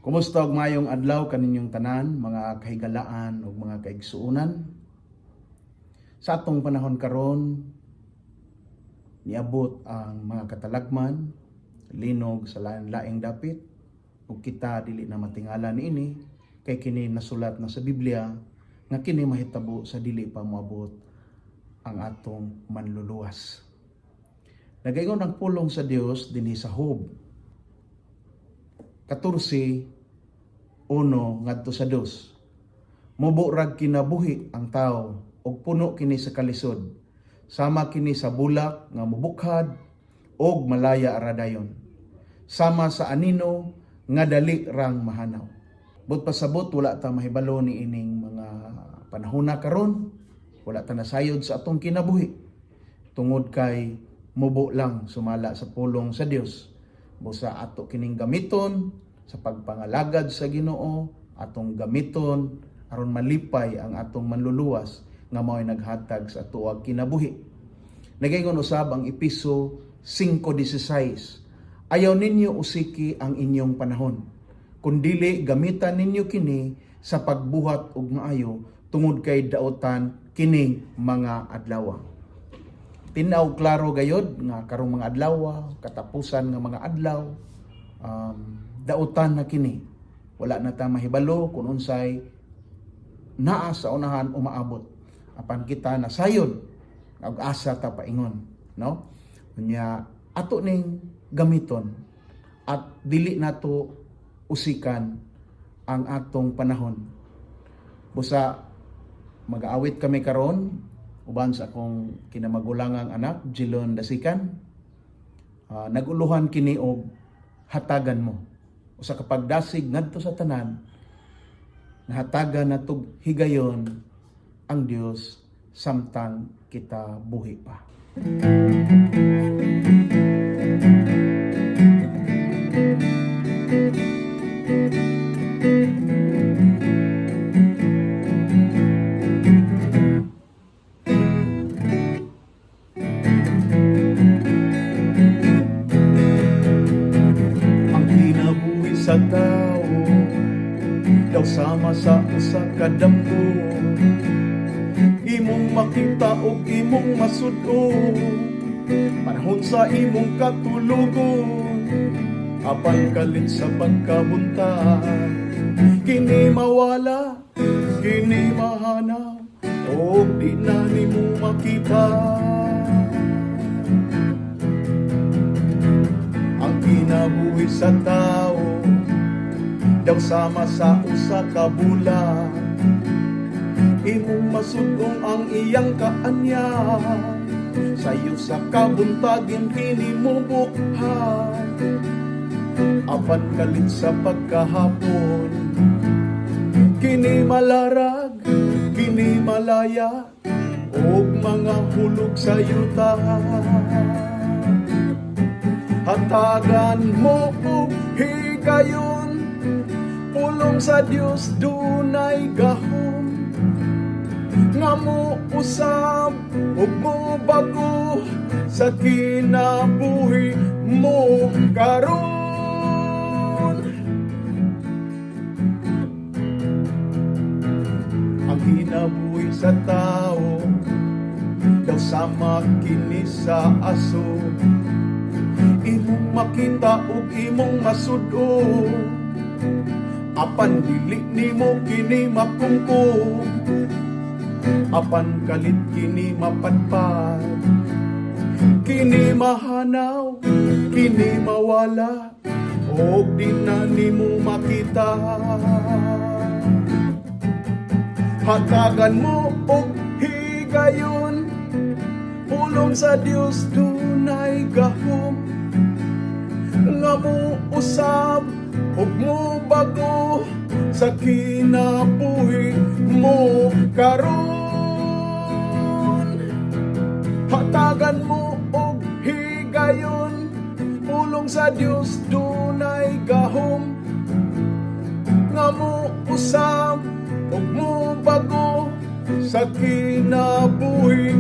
Kumusta og mayong adlaw kaninyong tanan, mga kahigalaan ug mga kaigsuonan? Sa atong panahon karon, niabot ang mga katalagman, linog sa lain-laing dapit, ug kita dili na matingala niini kay kini nasulat na sa Biblia nga kini mahitabo sa dili pa moabot ang atong manluluwas. Nagaingon ang pulong sa Dios dinhi sa Job 14:1 ngadto sa 2. Muburag kinabuhi ang tao ug puno kini sa kalisod. Sama kini sa bulak nga mubukhad ug malaya aradayon. Sama sa anino nga dali rang mahanaw. But pasabot wala ta mahibalo ni ining mga panahona karon. Wala ta nasayod sa atong kinabuhi. Tungod kay mubo lang sumala sa pulong sa Dios. Busa ato kining gamiton sa pagpangalagad sa Ginoo, atong gamiton aron malipay ang atong manluluwas nga mao'y naghatag sa tuwag kinabuhi. Nagaingon usab ang Episo 5:16. Ayaw ninyo usiki ang inyong panahon, kundili gamitan ninyo kini sa pagbuhat og maayo tungod kay daotan kining mga adlaw. Tinaw klaro gayod nga karong mga adlaw, katapusan nga mga adlaw, dautan na kini. Wala na ta mahibalo kung unsay naa sa unahan umaabot. Apan kita nasayod, ag-asa ta paingon, no? Unya ato ning gamiton at dili nato usikan ang atong panahon. Busa mag-aawit kami karon uban sa akong kinamagulangang anak, Jilon Dasikan. Naguluhan kini og hatagan mo. Usa ka pagdasig ngadto sa tanan, nahatagan natog higayon ang Dios samtang kita buhi pa. Sa tao daw sama sa usa ka damgo, imong makita og imong masud-o panahon sa imong katulugon. Apan kalit sa pagkabunta, kini mawala, kini mahanaw, og di na nimo makita. Ang kinabuhi sa tao daw sama sa usa ka bulan, imong masudong ang iyang kaanya, sayo sa kabuntagin kini mo bukhan. Apan kalit sa pagkahapon, kini malarag, kini malaya, og mga hulog sa yuta. Hatagan mo og higayon, pulong sa Dios dunay gahom, nga mo usab ug mo bago sa kinabuhi mo karon. Ang kinabuhi sa tao daw sama kini sa aso, imong makita ug imong masud-o, apan dili nimo kini mapungko, apan kalit kini mapadpad, kini mahanaw, kini mawala, og di na nimo makita. Hatagan mo og higayon, pulong sa Dios dunay gahom, nga mo usab ug mo bago sa kinabuhi mo karon. Hatagan mo og higayon, pulong sa Dios dunay gahom, nga mo usab ug mo bago sa kinabuhi